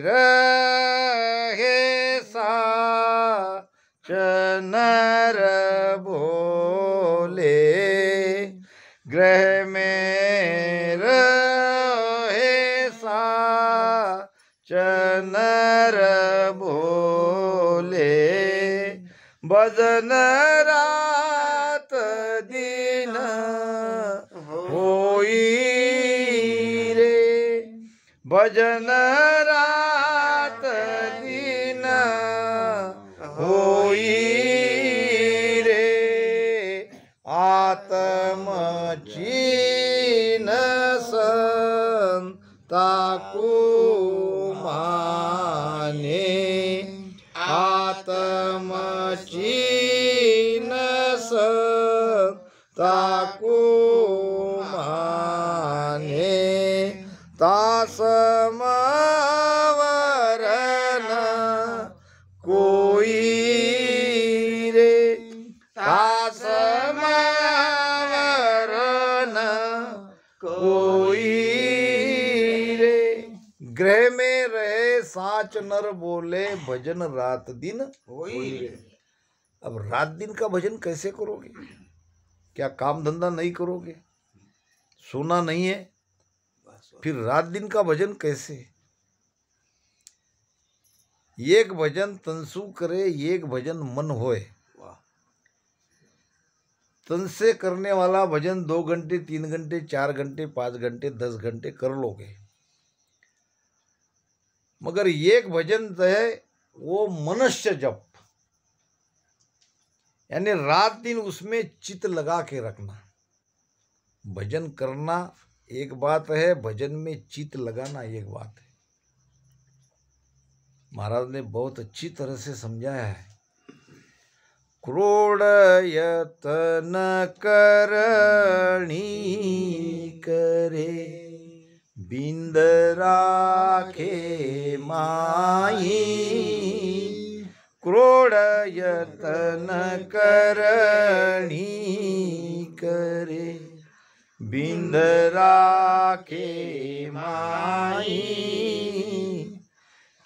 रहे साचनर बोले, ग्रह में रहे साचनर बोले, भजन रात दिन होई रे, भजन रात दिन होई रे, आत्म चीन संता को माने, आत्म चीन संता को माने, तासमवरन कोई रे, तासमवरन कोई रे, ग्रह में रहे साच नर बोले, भजन रात दिन होई रे। अब रात दिन का भजन कैसे करोगे? क्या काम धंधा नहीं करोगे? सोना नहीं है, फिर रात दिन का भजन कैसे? एक भजन तन करे, एक भजन मन होए। तन से करने वाला भजन 2 घंटे 3 घंटे 4 घंटे 5 घंटे 10 घंटे कर लोगे, मगर एक भजन है वो मनुष्य जप, यानी रात दिन उसमें चित्त लगा के रखना। भजन करना एक बात है, भजन में चित्त लगाना एक बात है। महाराज ने बहुत अच्छी तरह से समझाया है। क्रोड़ यतन करणी करे, बिंद राखे माई, क्रोड़ यतन करणी करे, बिंद राखे माई,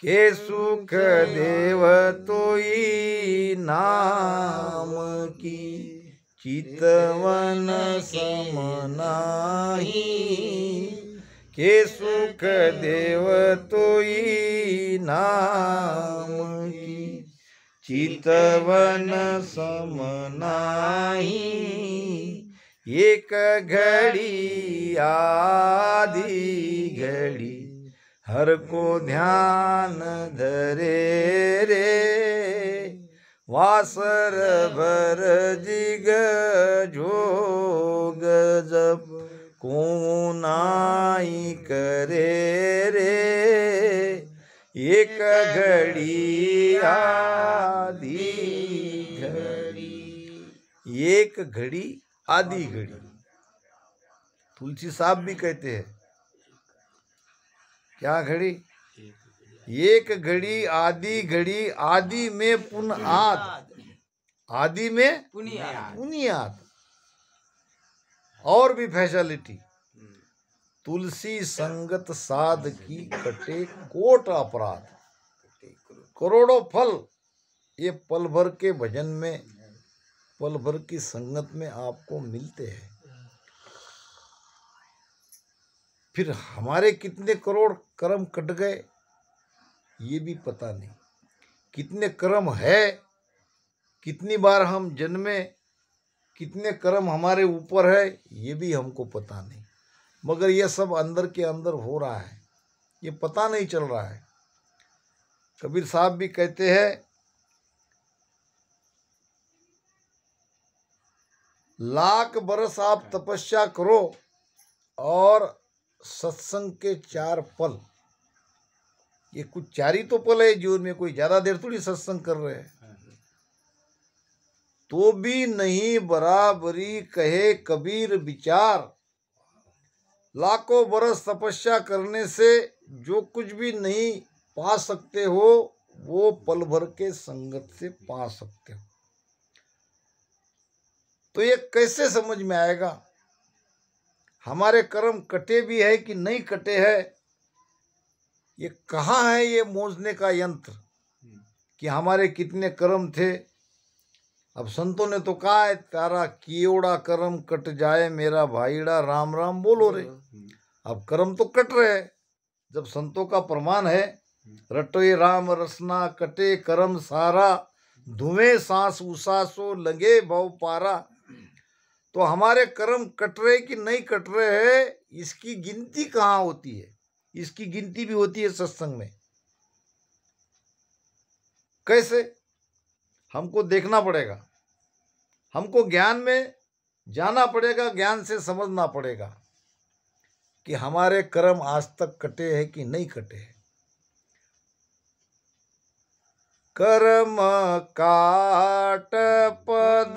के सुख देव तोई नाम की, चितवन समनाही, के सुख देव तोई नाम की, चितवन समनाही, एक घड़ी आधी घड़ी हर को ध्यान धरे रे, वासर भर जिग जोग जप को नाई करे रे, एक घड़ी आधी घड़ी, एक घड़ी आधी घड़ी। तुलसी साहब भी कहते हैं क्या घड़ी? एक घड़ी आधी घड़ी, आदि में पुनियाद, आदि में पुनियाद। और भी फैसिलिटी, तुलसी संगत साध की कटे कोट अपराध, करोड़ों फल ये पल भर के भजन में, पल भर की संगत में आपको मिलते हैं। फिर हमारे कितने करोड़ कर्म कट गए ये भी पता नहीं, कितने कर्म है, कितनी बार हम जन्मे, कितने कर्म हमारे ऊपर है ये भी हमको पता नहीं, मगर ये सब अंदर के अंदर हो रहा है, ये पता नहीं चल रहा है। कबीर साहब भी कहते हैं, लाख बरस आप तपस्या करो और सत्संग के 4 पल, ये कुछ 4 ही तो पल है जीवन में, कोई ज्यादा देर थोड़ी सत्संग कर रहे हैं, तो भी नहीं बराबरी कहे कबीर विचार। लाखों बरस तपस्या करने से जो कुछ भी नहीं पा सकते हो वो पल भर के संगत से पा सकते हो। तो ये कैसे समझ में आएगा? हमारे कर्म कटे भी है कि नहीं कटे हैं, ये कहाँ है ये मोजने का यंत्र कि हमारे कितने कर्म थे। अब संतों ने तो कहा है, तारा कियोड़ा कर्म कट जाए मेरा भाईड़ा, राम राम बोलो रे। अब कर्म तो कट रहे हैं, जब संतों का प्रमाण है, रटोए राम रसना कटे कर्म सारा, धुएं सांस उसासो लगे भव पारा। तो हमारे कर्म कट रहे कि नहीं कट रहे हैं, इसकी गिनती कहाँ होती है? इसकी गिनती भी होती है सत्संग में। कैसे? हमको देखना पड़ेगा, हमको ज्ञान में जाना पड़ेगा, ज्ञान से समझना पड़ेगा कि हमारे कर्म आज तक कटे हैं कि नहीं कटे हैं। कर्म काट पद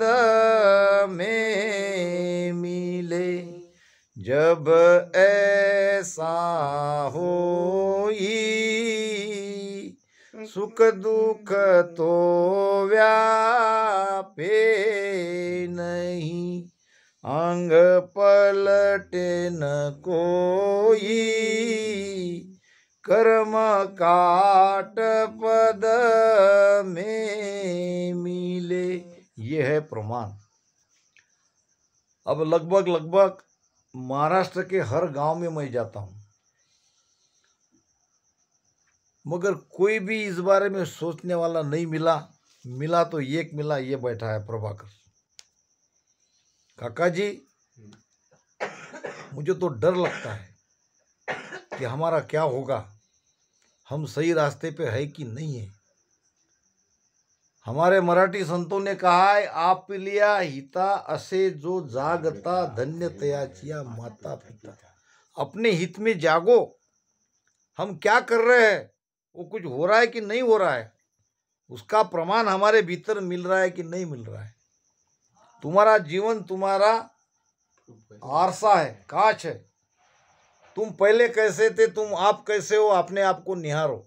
में मिले, जब ऐसा होई, सुख दुख तो व्यापे नहीं, अंग पलटे न कोई, कर्म काट पद में मिले। ये है प्रमाण। अब लगभग महाराष्ट्र के हर गांव में मैं जाता हूं, मगर कोई भी इस बारे में सोचने वाला नहीं मिला। मिला तो एक मिला, ये बैठा है प्रभाकर। काका जी, मुझे तो डर लगता है कि हमारा क्या होगा, हम सही रास्ते पे है कि नहीं है। हमारे मराठी संतों ने कहा है, आपल्या हिता असे जो जागता, धन्य तयाचिया माता पिता। अपने हित में जागो। हम क्या कर रहे हैं, वो कुछ हो रहा है कि नहीं हो रहा है, उसका प्रमाण हमारे भीतर मिल रहा है कि नहीं मिल रहा है। तुम्हारा जीवन तुम्हारा आरसा है, कांच है। तुम पहले कैसे थे, तुम आप कैसे हो, अपने आप को निहारो।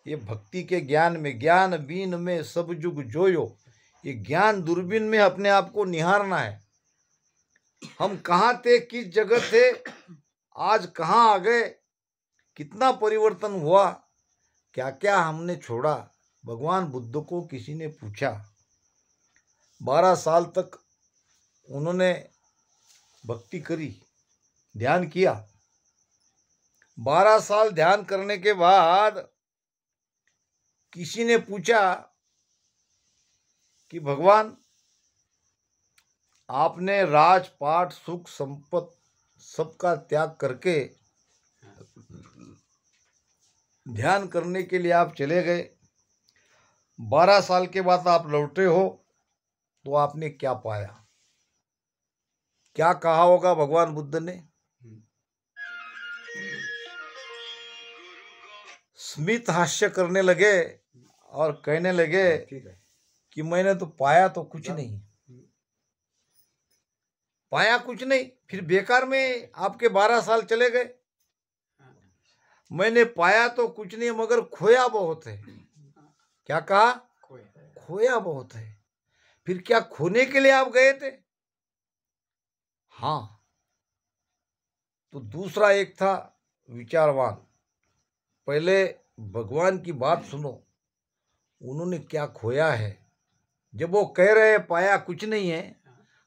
ये भक्ति के ज्ञान में, ज्ञान बीन में सब जुग जोयो, ये ज्ञान दूरबीन में अपने आप को निहारना है। हम कहाँ थे, किस जगह थे, आज कहाँ आ गए, कितना परिवर्तन हुआ, क्या क्या हमने छोड़ा। भगवान बुद्ध को किसी ने पूछा, 12 साल तक उन्होंने भक्ति करी, ध्यान किया। 12 साल ध्यान करने के बाद किसी ने पूछा कि भगवान, आपने राजपाट सुख संपत्ति सबका त्याग करके ध्यान करने के लिए आप चले गए, 12 साल के बाद आप लौटे हो, तो आपने क्या पाया? क्या कहा होगा भगवान बुद्ध ने? स्मित हास्य करने लगे और कहने लगे कि मैंने तो पाया तो कुछ नहीं, पाया कुछ नहीं, फिर बेकार में आपके 12 साल चले गए। मैंने पाया तो कुछ नहीं, मगर खोया बहुत है। क्या कहा? खोया बहुत है। फिर क्या खोने के लिए आप गए थे? हाँ। तो दूसरा एक था विचारवान, पहले भगवान की बात सुनो, उन्होंने क्या खोया है। जब वो कह रहे हैं पाया कुछ नहीं है,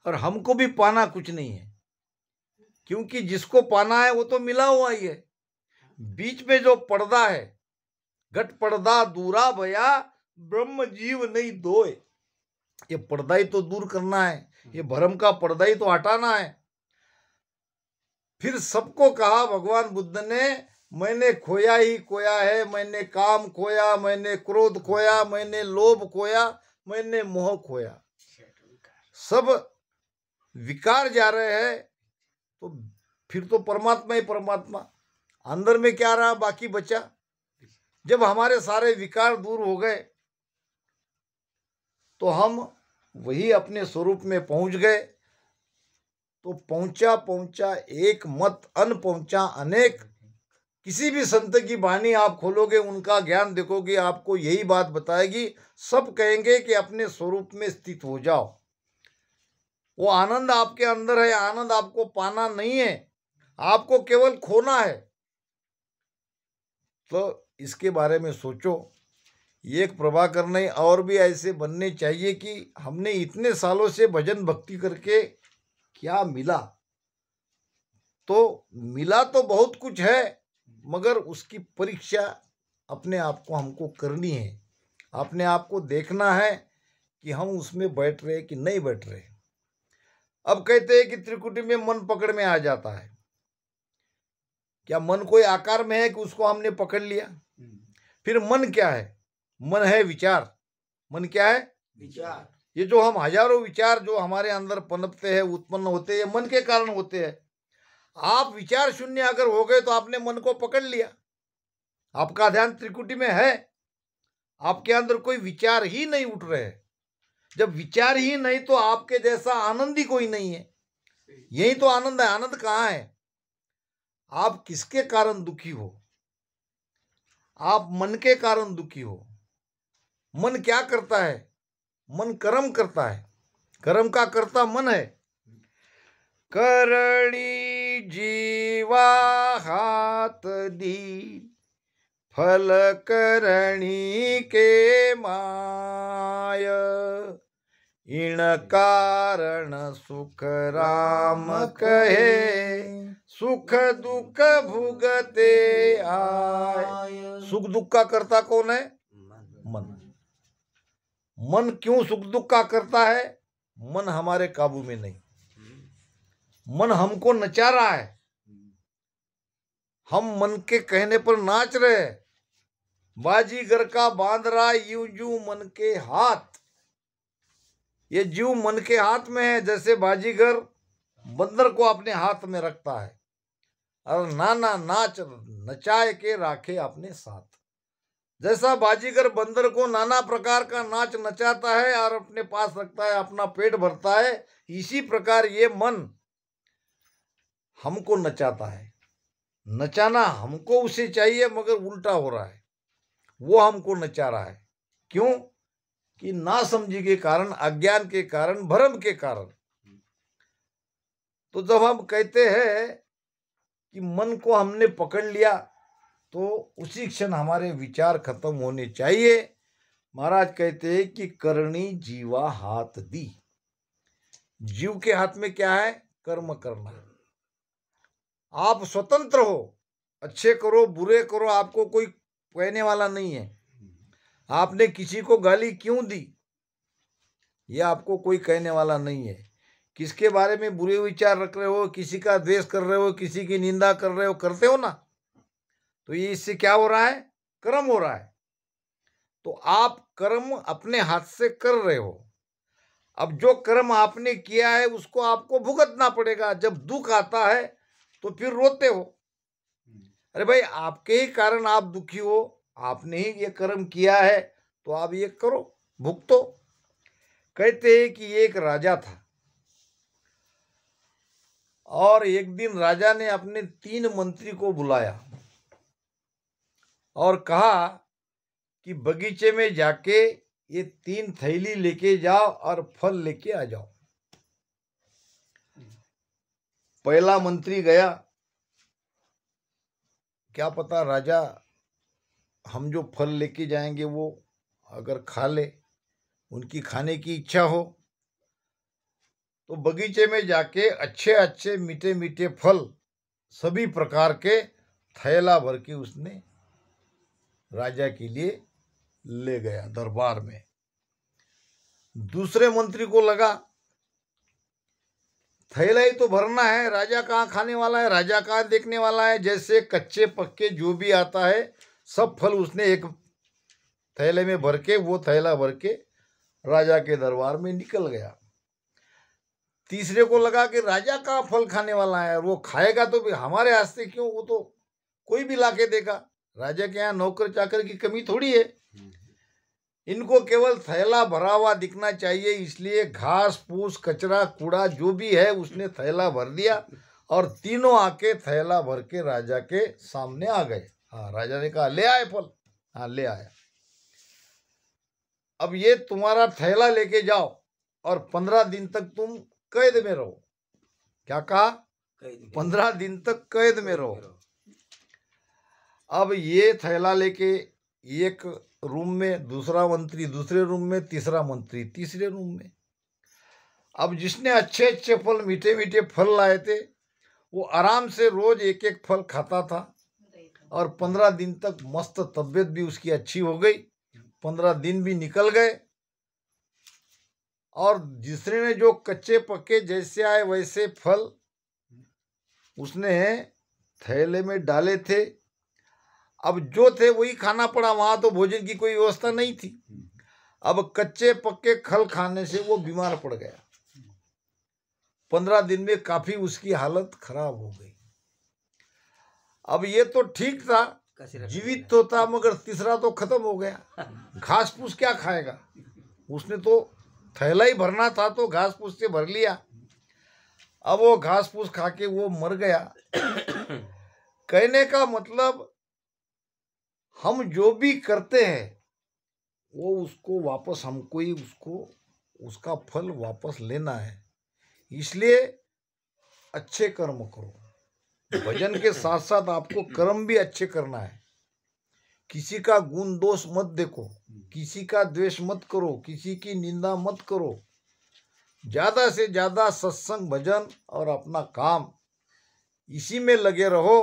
और हमको भी पाना कुछ नहीं है, क्योंकि जिसको पाना है वो तो मिला हुआ ही है। बीच में जो पर्दा है, घट पर्दा दूरा भया, ब्रह्म जीव नहीं दोए, ये पर्दा ही तो दूर करना है, ये भरम का पर्दा ही तो हटाना है। फिर सबको कहा भगवान बुद्ध ने, मैंने खोया ही खोया है, मैंने काम खोया, मैंने क्रोध खोया, मैंने लोभ खोया, मैंने मोह खोया। सब विकार जा रहे हैं, तो फिर तो परमात्मा ही परमात्मा, अंदर में क्या रहा, बाकी बचा। जब हमारे सारे विकार दूर हो गए, तो हम वही अपने स्वरूप में पहुंच गए। तो पहुंचा पहुंचा एक मत, अन पहुंचा अनेक। किसी भी संत की वाणी आप खोलोगे, उनका ज्ञान देखोगे, आपको यही बात बताएगी। सब कहेंगे कि अपने स्वरूप में स्थित हो जाओ। वो आनंद आपके अंदर है, आनंद आपको पाना नहीं है, आपको केवल खोना है। तो इसके बारे में सोचो। एक प्रभाकर नहीं, और भी ऐसे बनने चाहिए कि हमने इतने सालों से भजन भक्ति करके क्या मिला। तो मिला तो बहुत कुछ है, मगर उसकी परीक्षा अपने आप को हमको करनी है। अपने आप को देखना है कि हम उसमें बैठ रहे कि नहीं बैठ रहे। अब कहते हैं कि त्रिकुटी में मन पकड़ में आ जाता है। क्या मन कोई आकार में है कि उसको हमने पकड़ लिया? फिर मन क्या है? मन है विचार। मन क्या है? विचार। ये जो हम हजारों विचार जो हमारे अंदर पनपते हैं, उत्पन्न होते हैं, मन के कारण होते हैं। आप विचार शून्य अगर हो गए तो आपने मन को पकड़ लिया। आपका ध्यान त्रिकुटी में है, आपके अंदर कोई विचार ही नहीं उठ रहे। जब विचार ही नहीं तो आपके जैसा आनंद ही कोई नहीं है। यही तो आनंद है। आनंद कहाँ है? आप किसके कारण दुखी हो? आप मन के कारण दुखी हो। मन क्या करता है? मन कर्म करता है। कर्म का कर्ता मन है। करणी जीवा हाथ दी, फल करणी के माय, इन कारण सुख राम कहे, सुख दुख भुगते आय। सुख दुख का करता कौन है? मन। मन क्यों सुख दुख का करता है? मन हमारे काबू में नहीं। मन हमको नचा रहा है। हम मन के कहने पर नाच रहे। बाजीगर का बांध रहा यूं यूं मन के हाथ। ये जीव मन के हाथ में है। जैसे बाजीगर बंदर को अपने हाथ में रखता है और नाना नाच नचाए के राखे अपने साथ। जैसा बाजीगर बंदर को नाना प्रकार का नाच नचाता है और अपने पास रखता है, अपना पेट भरता है, इसी प्रकार ये मन हमको नचाता है। नचाना हमको उसे चाहिए, मगर उल्टा हो रहा है। वो हमको नचा रहा है। क्यों? कि नासमझी के कारण, अज्ञान के कारण, भ्रम के कारण। तो जब हम कहते हैं कि मन को हमने पकड़ लिया, तो उसी क्षण हमारे विचार खत्म होने चाहिए। महाराज कहते हैं कि करणी जीवा हाथ दी। जीव के हाथ में क्या है? कर्म करना। आप स्वतंत्र हो। अच्छे करो बुरे करो, आपको कोई कहने वाला नहीं है। आपने किसी को गाली क्यों दी, यह आपको कोई कहने वाला नहीं है। किसके बारे में बुरे विचार रख रहे हो, किसी का द्वेष कर रहे हो, किसी की निंदा कर रहे हो, करते हो ना, तो ये इससे क्या हो रहा है? कर्म हो रहा है। तो आप कर्म अपने हाथ से कर रहे हो। अब जो कर्म आपने किया है उसको आपको भुगतना पड़ेगा। जब दुख आता है तो फिर रोते हो। अरे भाई, आपके ही कारण आप दुखी हो। आपने ही ये कर्म किया है, तो आप ये करो, भुगतो। कहते हैं कि एक राजा था और एक दिन राजा ने अपने 3 मंत्री को बुलाया और कहा कि बगीचे में जाके ये 3 थैली लेके जाओ और फल लेके आ जाओ। पहला मंत्री गया। क्या पता राजा हम जो फल लेके जाएंगे वो अगर खा ले, उनकी खाने की इच्छा हो। तो बगीचे में जाके अच्छे अच्छे मीठे मीठे फल सभी प्रकार के थैला भर के उसने राजा के लिए ले गया दरबार में। दूसरे मंत्री को लगा थैला ही तो भरना है, राजा कहाँ खाने वाला है, राजा कहाँ देखने वाला है। जैसे कच्चे पक्के जो भी आता है सब फल उसने एक थैले में भर के, वो थैला भर के राजा के दरबार में निकल गया। तीसरे को लगा कि राजा कहाँ फल खाने वाला है, वो खाएगा तो भी हमारे हाथ से क्यों, वो तो कोई भी लाके देगा। राजा के यहाँ नौकर चाकर की कमी थोड़ी है। इनको केवल थैला भरा हुआ दिखना चाहिए, इसलिए घास फूस कचरा कूड़ा जो भी है उसने थैला भर दिया और तीनों आके थैला भर के राजा के सामने आ गए। हाँ, राजा ने कहा ले आए फल। हाँ, ले आया। अब ये तुम्हारा थैला लेके जाओ और 15 दिन तक तुम कैद में रहो। क्या कहा? 15 दिन तक कैद में रहो। अब ये थैला लेके एक रूम में, दूसरा मंत्री दूसरे रूम में, तीसरा मंत्री तीसरे रूम में। अब जिसने अच्छे अच्छे फल, मीठे मीठे फल लाए थे, वो आराम से रोज एक एक फल खाता था और 15 दिन तक मस्त तबीयत भी उसकी अच्छी हो गई। 15 दिन भी निकल गए और दूसरे ने जो कच्चे पक्के जैसे आए वैसे फल उसने थैले में डाले थे। अब जो थे वही खाना पड़ा, वहां तो भोजन की कोई व्यवस्था नहीं थी। अब कच्चे पक्के फल खाने से वो बीमार पड़ गया। 15 दिन में काफी उसकी हालत खराब हो गई। अब ये तो ठीक था, जीवित तो था, मगर तीसरा तो खत्म हो गया। घास फूस क्या खाएगा? उसने तो थैला ही भरना था तो घास फूस से भर लिया। अब वो घास फूस खा के वो मर गया। कहने का मतलब, हम जो भी करते हैं वो उसको वापस हमको ही उसका फल वापस लेना है। इसलिए अच्छे कर्म करो। भजन के साथ साथ आपको कर्म भी अच्छे करना है। किसी का गुण दोष मत देखो, किसी का द्वेष मत करो, किसी की निंदा मत करो। ज्यादा से ज्यादा सत्संग, भजन और अपना काम, इसी में लगे रहो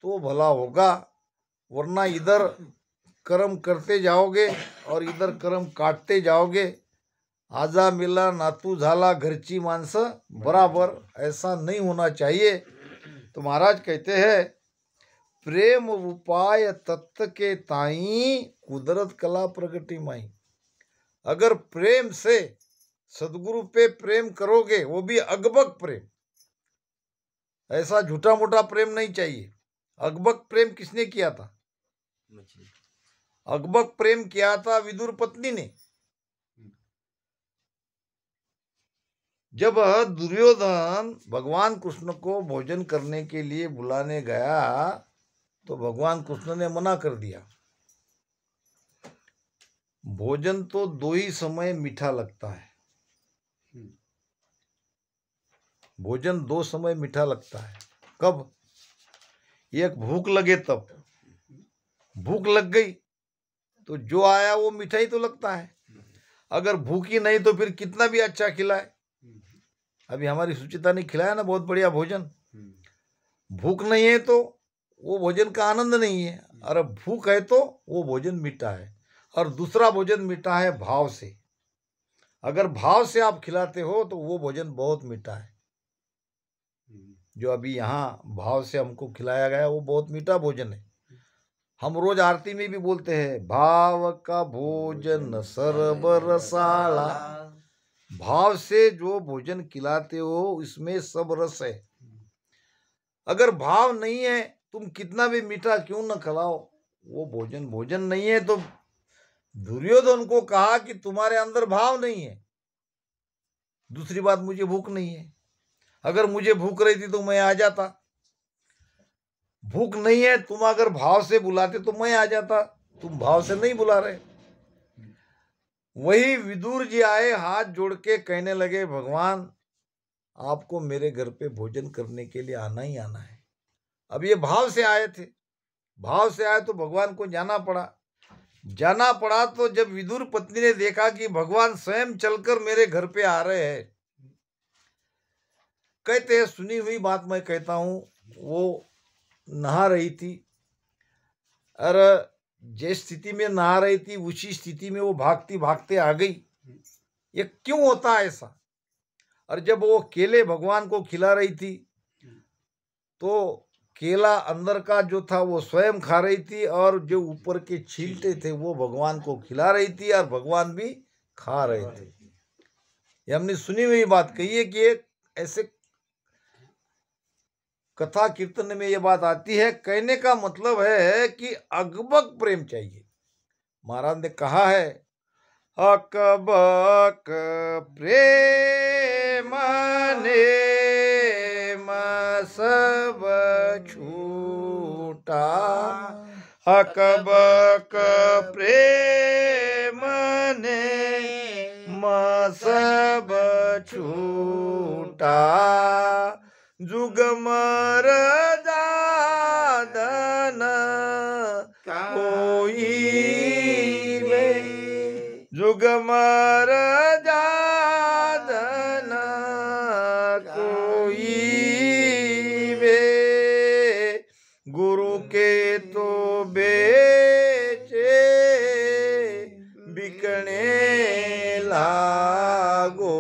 तो भला होगा। वरना इधर कर्म करते जाओगे और इधर कर्म काटते जाओगे। आजा मिला नातू झाला घरची माणसं बराबर, ऐसा नहीं होना चाहिए। तो महाराज कहते हैं, प्रेम उपाय तत्व के ताई कुदरत कला प्रगति माई। अगर प्रेम से सदगुरु पे प्रेम करोगे, वो भी अगबक प्रेम, ऐसा झूठा मोटा प्रेम नहीं चाहिए। अगबक प्रेम किसने किया था? अगबक प्रेम किया था विदुर पत्नी ने। जब दुर्योधन भगवान कृष्ण को भोजन करने के लिए बुलाने गया तो भगवान कृष्ण ने मना कर दिया। भोजन तो 2 ही समय मीठा लगता है। भोजन 2 समय मीठा लगता है। कब? एक भूख लगे तब। भूख लग गई तो जो आया वो मीठा ही तो लगता है। अगर भूख ही नहीं तो फिर कितना भी अच्छा खिलाए। अभी हमारी सुचिता ने खिलाया ना बहुत बढ़िया भोजन। भूख नहीं है तो वो भोजन का आनंद नहीं है, और भूख है तो वो भोजन मीठा है। और दूसरा भोजन मीठा है भाव से। अगर भाव से आप खिलाते हो तो वो भोजन बहुत मीठा है। जो अभी यहाँ भाव से हमको खिलाया गया वो बहुत मीठा भोजन है। हम रोज आरती में भी बोलते हैं, भाव का भोजन सर्व रसाला। भाव से जो भोजन खिलाते हो इसमें सब रस है। अगर भाव नहीं है, तुम कितना भी मीठा क्यों न खिलाओ, वो भोजन भोजन नहीं है। तो दुर्योधन को कहा कि तुम्हारे अंदर भाव नहीं है। दूसरी बात, मुझे भूख नहीं है। अगर मुझे भूख रही थी तो मैं आ जाता। भूख नहीं है, तुम अगर भाव से बुलाते तो मैं आ जाता। तुम भाव से नहीं बुला रहे। वही विदुर जी आए, हाथ जोड़ के कहने लगे, भगवान आपको मेरे घर पे भोजन करने के लिए आना ही आना है। अब ये भाव से आए थे। भाव से आए तो भगवान को जाना पड़ा। जाना पड़ा तो जब विदुर पत्नी ने देखा कि भगवान स्वयं चलकर मेरे घर पे आ रहे हैं, कहते हैं, सुनी हुई बात मैं कहता हूं, वो नहा रही थी और जिस स्थिति में नहा रही थी उसी स्थिति में वो भागती भागते आ गई। ये क्यों होता है ऐसा? और जब वो केले भगवान को खिला रही थी तो केला अंदर का जो था वो स्वयं खा रही थी और जो ऊपर के छीलते थे वो भगवान को खिला रही थी और भगवान भी खा रहे थे। ये हमने सुनी हुई बात कही है कि एक ऐसे कथा कीर्तन में ये बात आती है। कहने का मतलब है कि अगबक प्रेम चाहिए। महाराज ने कहा है, अकबक प्रेम ने सब छूटा। अकबक प्रेम ने सब छूटा। जुगमर जादन जुग मर जादन कोई वे, गुरु के तो बेचे बिकने लागो,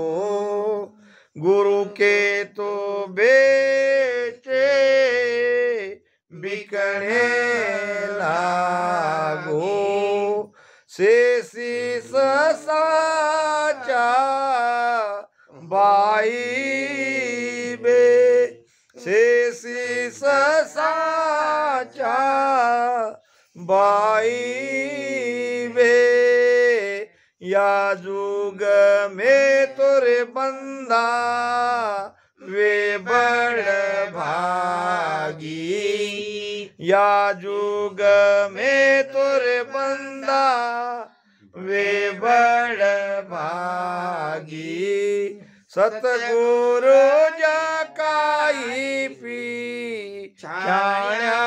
गुरु के तो बेचे बिकने लागो, से शीस साचा बाई बे, से शीस साचा बाई बे, या जुग में तोरे बंदा वे बड़ भागी, या जुग में तोरे बंदा वे बड़ भागी, सतगुरु जकाई पी छाया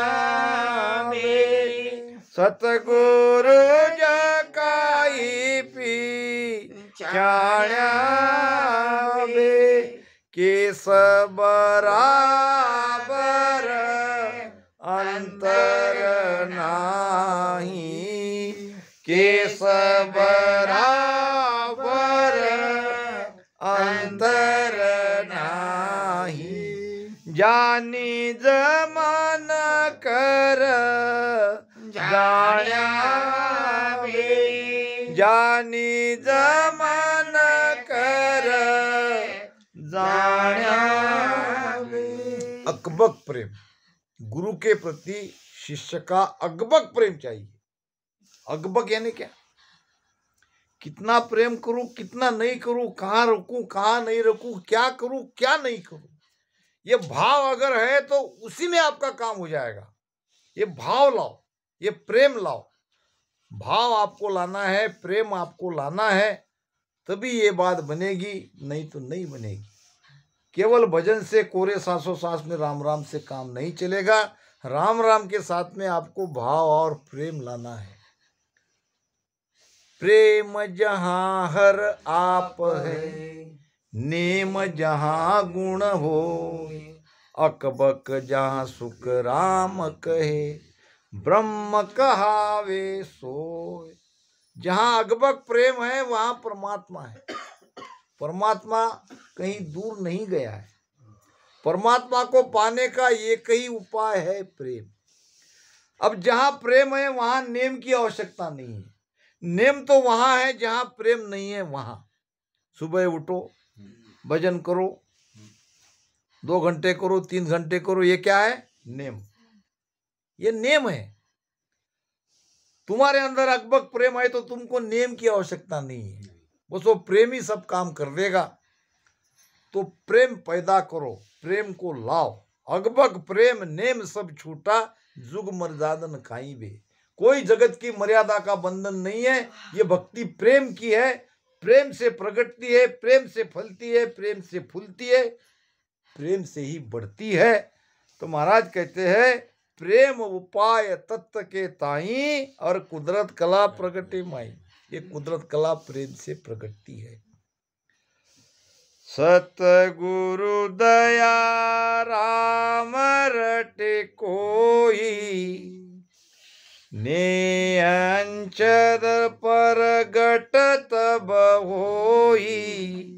में, सतगुरु जकाई पी छाया में, के सब बराबर अंतर नाही, के सब बराबर अंतर नाही, जानी जमान कर जाण्या वे, जानी जमान कर जाण्या वे। अकबक प्रेम, गुरु के प्रति शिष्य का अकबक प्रेम चाहिए। अकबक यानी क्या? कितना प्रेम करूं, कितना नहीं करूं, कहाँ रखूं, कहाँ नहीं रखूं, क्या करूं, क्या नहीं करूं, ये भाव अगर है तो उसी में आपका काम हो जाएगा। ये भाव लाओ, ये प्रेम लाओ, भाव आपको लाना है, प्रेम आपको लाना है, तभी ये बात बनेगी, नहीं तो नहीं बनेगी। केवल भजन से, कोरे सांसों सांस में राम राम से काम नहीं चलेगा। राम राम के साथ में आपको भाव और प्रेम लाना है। प्रेम जहाँ हर आप है, नेम जहाँ गुण हो, अकबक जहाँ सुख राम कहे, ब्रह्म कहावे सोय। जहाँ अकबक प्रेम है वहाँ परमात्मा है। परमात्मा कहीं दूर नहीं गया है। परमात्मा को पाने का एक ही उपाय है, प्रेम। अब जहाँ प्रेम है वहाँ नेम की आवश्यकता नहीं है। नेम तो वहाँ है जहाँ प्रेम नहीं है। वहाँ सुबह उठो, भजन करो, 2 घंटे करो, 3 घंटे करो, ये क्या है? नेम। ये नेम है। तुम्हारे अंदर अकबक प्रेम है तो तुमको नेम की आवश्यकता नहीं है, बस वो प्रेम ही सब काम कर देगा। तो प्रेम पैदा करो, प्रेम को लाओ। अकबक प्रेम नेम सब छूटा, जुग मर्यादन खाई बे। कोई जगत की मर्यादा का बंधन नहीं है। ये भक्ति प्रेम की है। प्रेम से प्रगटती है, प्रेम से फलती है, प्रेम से फूलती है, प्रेम से ही बढ़ती है। तो महाराज कहते हैं, प्रेम उपाय तत्व के ताई और कुदरत कला प्रगटे माई। ये कुदरत कला प्रेम से प्रगटती है। सतगुरु दया राम रटे कोई, ने अंचर परगट तब होई।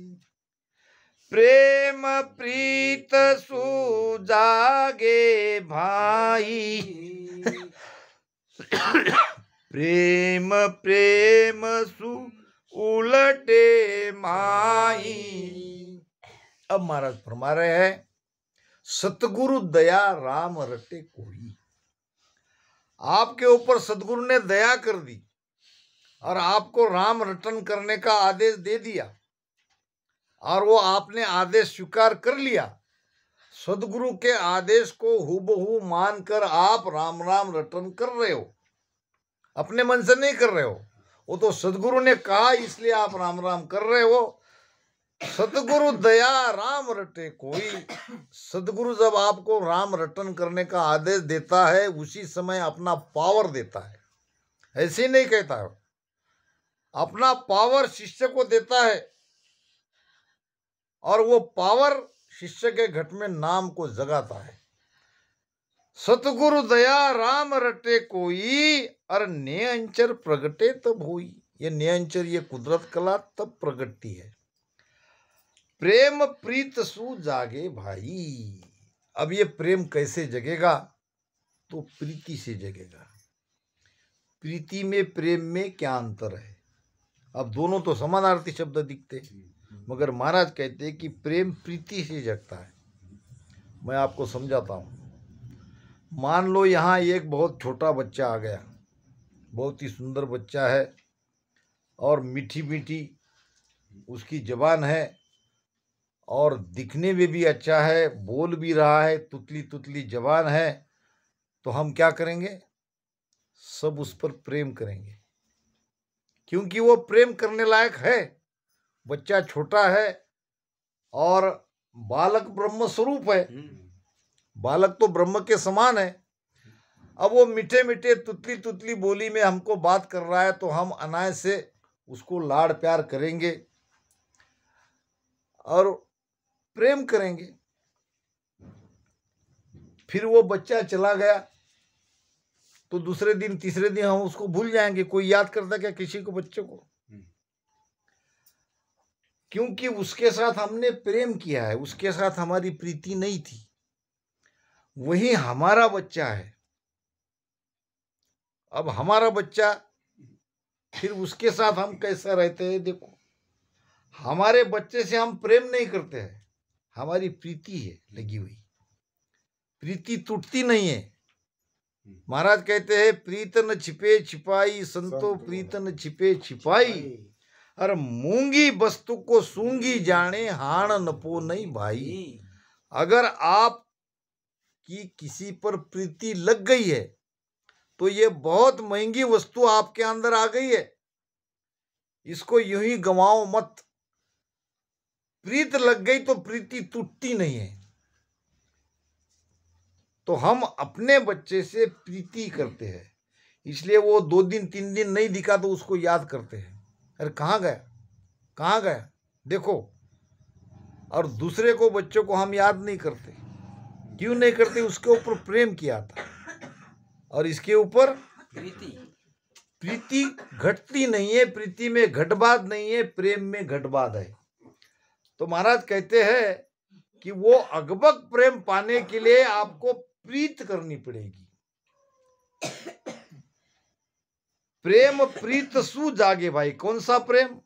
प्रेम प्रीत सुजागे भाई, प्रेम प्रेम सु उलटे माई। अब महाराज फरमा रहे हैं, सतगुरु दया राम रटे कोई। आपके ऊपर सतगुरु ने दया कर दी और आपको राम रटन करने का आदेश दे दिया और वो आपने आदेश स्वीकार कर लिया। सदगुरु के आदेश को हूबहू मानकर आप राम राम रटन कर रहे हो, अपने मन से नहीं कर रहे हो। वो तो सदगुरु ने कहा इसलिए आप राम राम कर रहे हो। सतगुरु दया राम रटे कोई। सदगुरु जब आपको राम रटन करने का आदेश देता है, उसी समय अपना पावर देता है। ऐसे नहीं कहता है। अपना पावर शिष्य को देता है और वो पावर शिष्य के घट में नाम को जगाता है। सतगुरु दया राम रटे कोई, और नेअंचर प्रगटे तब होई। ये नेअंचर, ये कुदरत कला तब प्रगटती है। प्रेम प्रीत सु जागे भाई। अब ये प्रेम कैसे जगेगा? तो प्रीति से जगेगा। प्रीति में प्रेम में क्या अंतर है? अब दोनों तो समानार्थी शब्द दिखते हैं, मगर महाराज कहते हैं कि प्रेम प्रीति से जगता है। मैं आपको समझाता हूँ। मान लो यहाँ एक बहुत छोटा बच्चा आ गया, बहुत ही सुंदर बच्चा है और मीठी मीठी उसकी जबान है और दिखने में भी अच्छा है, बोल भी रहा है, तुतली तुतली जबान है। तो हम क्या करेंगे? सब उस पर प्रेम करेंगे, क्योंकि वो प्रेम करने लायक है। बच्चा छोटा है और बालक ब्रह्म स्वरूप है, बालक तो ब्रह्म के समान है। अब वो मीठे मीठे तुतली तुतली बोली में हमको बात कर रहा है, तो हम अनायास से उसको लाड़ प्यार करेंगे और प्रेम करेंगे। फिर वो बच्चा चला गया तो दूसरे दिन तीसरे दिन हम उसको भूल जाएंगे। कोई याद करता क्या किसी को, बच्चे को? क्योंकि उसके साथ हमने प्रेम किया है, उसके साथ हमारी प्रीति नहीं थी। वही हमारा बच्चा है। अब हमारा बच्चा, फिर उसके साथ हम कैसा रहते हैं? देखो, हमारे बच्चे से हम प्रेम नहीं करते हैं, हमारी प्रीति है लगी हुई। प्रीति टूटती नहीं है। महाराज कहते हैं प्रीत न छिपे छिपाई, संतो प्रीत न छिपे छिपाई। अरे मूंगी वस्तु को सूंगी जाने, हाण नपो नहीं भाई। अगर आप की किसी पर प्रीति लग गई है तो ये बहुत महंगी वस्तु आपके अंदर आ गई है, इसको यूं ही गंवाओ मत। प्रीत लग गई तो प्रीति टूटती नहीं है। तो हम अपने बच्चे से प्रीति करते हैं, इसलिए वो 2 दिन 3 दिन नहीं दिखा तो उसको याद करते हैं, अरे कहाँ गया, कहाँ गया, देखो। और दूसरे को, बच्चों को हम याद नहीं करते। क्यों नहीं करते? उसके ऊपर प्रेम किया था और इसके ऊपर प्रीति घटती नहीं है। प्रीति में घटबाद नहीं है, प्रेम में घटबाद है। तो महाराज कहते हैं कि वो अगबक प्रेम पाने के लिए आपको प्रीत करनी पड़ेगी। प्रेम प्रीत सु जागे भाई। कौन सा प्रेम?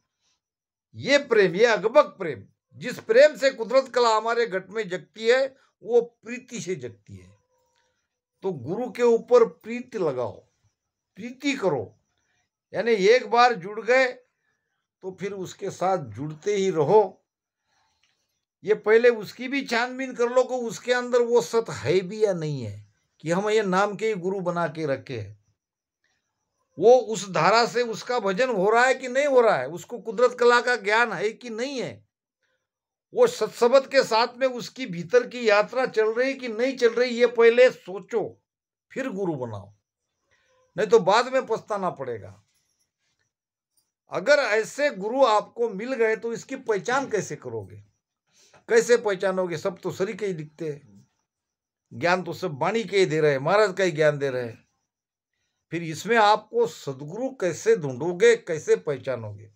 ये प्रेम, ये अगबक प्रेम। जिस प्रेम से कुदरत कला हमारे घट में जगती है वो प्रीति से जगती है। तो गुरु के ऊपर प्रीति लगाओ, प्रीति करो। यानी एक बार जुड़ गए तो फिर उसके साथ जुड़ते ही रहो। ये पहले उसकी भी छानबीन कर लो कि उसके अंदर वो सत है भी या नहीं है, कि हम ये नाम के ही गुरु बना के रखे हैं। वो उस धारा से उसका भजन हो रहा है कि नहीं हो रहा है, उसको कुदरत कला का ज्ञान है कि नहीं है, वो सत्सबद के साथ में उसकी भीतर की यात्रा चल रही कि नहीं चल रही, ये पहले सोचो फिर गुरु बनाओ, नहीं तो बाद में पछताना पड़ेगा। अगर ऐसे गुरु आपको मिल गए तो इसकी पहचान कैसे करोगे? कैसे पहचानोगे? सब तो सरी के ही दिखते हैं, ज्ञान तो सब वाणी के ही दे रहे हैं, महाराज का ही ज्ञान दे रहे हैं। फिर इसमें आपको सदगुरु कैसे ढूंढोगे, कैसे पहचानोगे?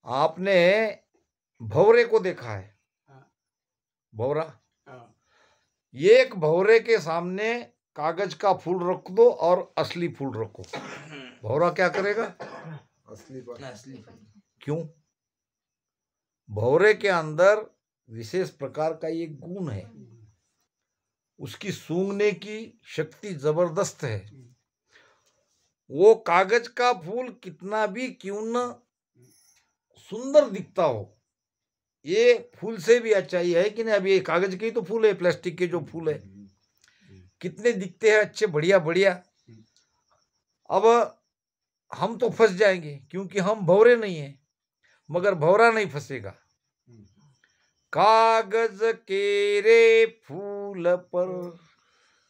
आपने भंवरे को देखा है? भंवरा, एक भंवरे के सामने कागज का फूल रख दो और असली फूल रखो, भंवरा क्या करेगा? असली। क्यों? भंवरे के अंदर विशेष प्रकार का एक गुण है, उसकी सूंघने की शक्ति जबरदस्त है। वो कागज का फूल कितना भी क्यों न सुंदर दिखता हो, ये फूल से भी अच्छा ही है कि नहीं? अब ये कागज के ही तो फूल है, प्लास्टिक के जो फूल है कितने दिखते हैं अच्छे, बढ़िया बढ़िया। अब हम तो फंस जाएंगे क्योंकि हम भंवरे नहीं हैं, मगर भंवरा नहीं फंसेगा। कागज के रे फूल पर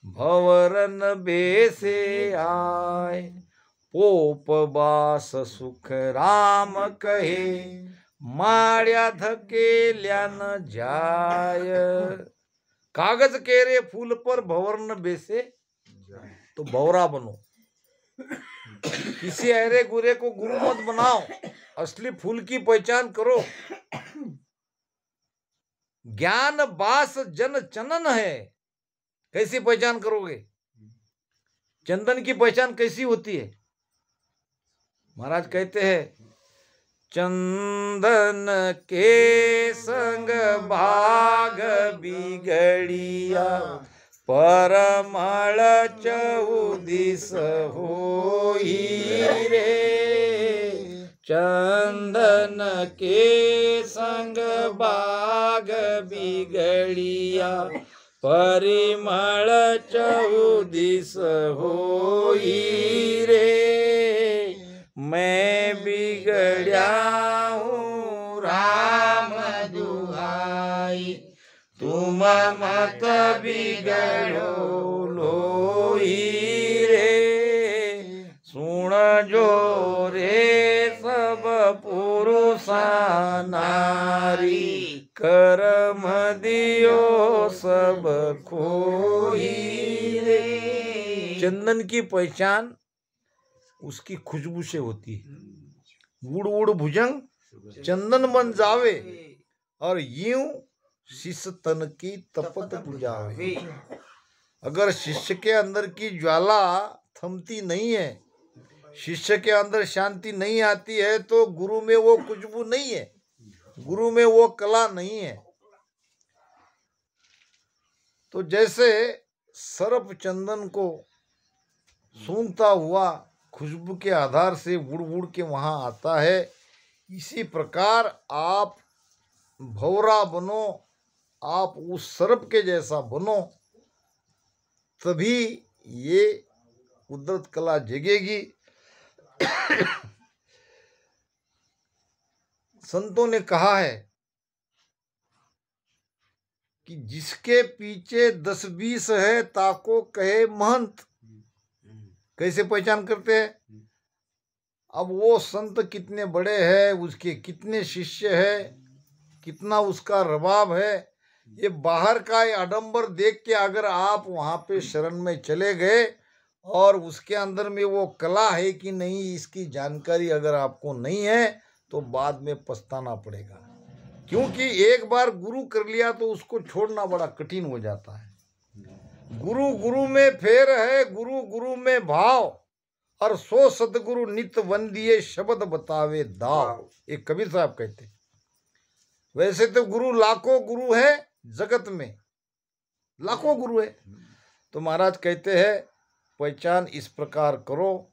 भंवरन बेसे आए, पोप बास सुख राम कहे, माळ्या धकेल्या न जाय। कागज के रे फूल पर भंवर न बेसे, तो भंवरा बनो। किसी अरे गुरे को गुरु मत बनाओ, असली फूल की पहचान करो। ज्ञान बास जन चनन है, कैसी पहचान करोगे? चंदन की पहचान कैसी होती है? महाराज कहते हैं, चंदन के संग भाग बिगड़िया, परमल चौदिस होई रे। चंदन के संग भाग बिगड़िया, परिमल चौदिस होई रे। मैं बिगड़या हूँ राम दुहाई, तुम मत बिगड़ो लोई रे। सुन जो रे सब पुरुषा नारी, कर्म दियो सब खोई रे। चंदन की पहचान उसकी खुशबू से होती है। उड़ उड़ भुजंग चंदन बन जावे, और यूं शिष्य तन की तपत बुझावे। अगर शिष्य के अंदर की ज्वाला थमती नहीं है, शिष्य के अंदर शांति नहीं आती है, तो गुरु में वो खुशबू नहीं है, गुरु में वो कला नहीं है। तो जैसे सर्प चंदन को सूंघता हुआ खुशबू के आधार से उड़ उड़ के वहां आता है, इसी प्रकार आप भंवरा बनो, आप उस सर्प के जैसा बनो, तभी ये उद्धत कला जगेगी। संतों ने कहा है कि जिसके पीछे 10-20 है, ताको कहे महंत। कैसे पहचान करते हैं? अब वो संत कितने बड़े हैं, उसके कितने शिष्य हैं, कितना उसका रबाब है, ये बाहर का आडंबर देख के अगर आप वहां पे शरण में चले गए और उसके अंदर में वो कला है कि नहीं, इसकी जानकारी अगर आपको नहीं है, तो बाद में पछताना पड़ेगा। क्योंकि एक बार गुरु कर लिया तो उसको छोड़ना बड़ा कठिन हो जाता है। गुरु गुरु में फेर है, गुरु गुरु में भाव, और सो सतगुरु नित वंदिये, शब्द बतावे दाव। एक कबीर साहब कहते। वैसे तो गुरु लाखों गुरु है जगत में, लाखों गुरु है। तो महाराज कहते हैं, पहचान इस प्रकार करो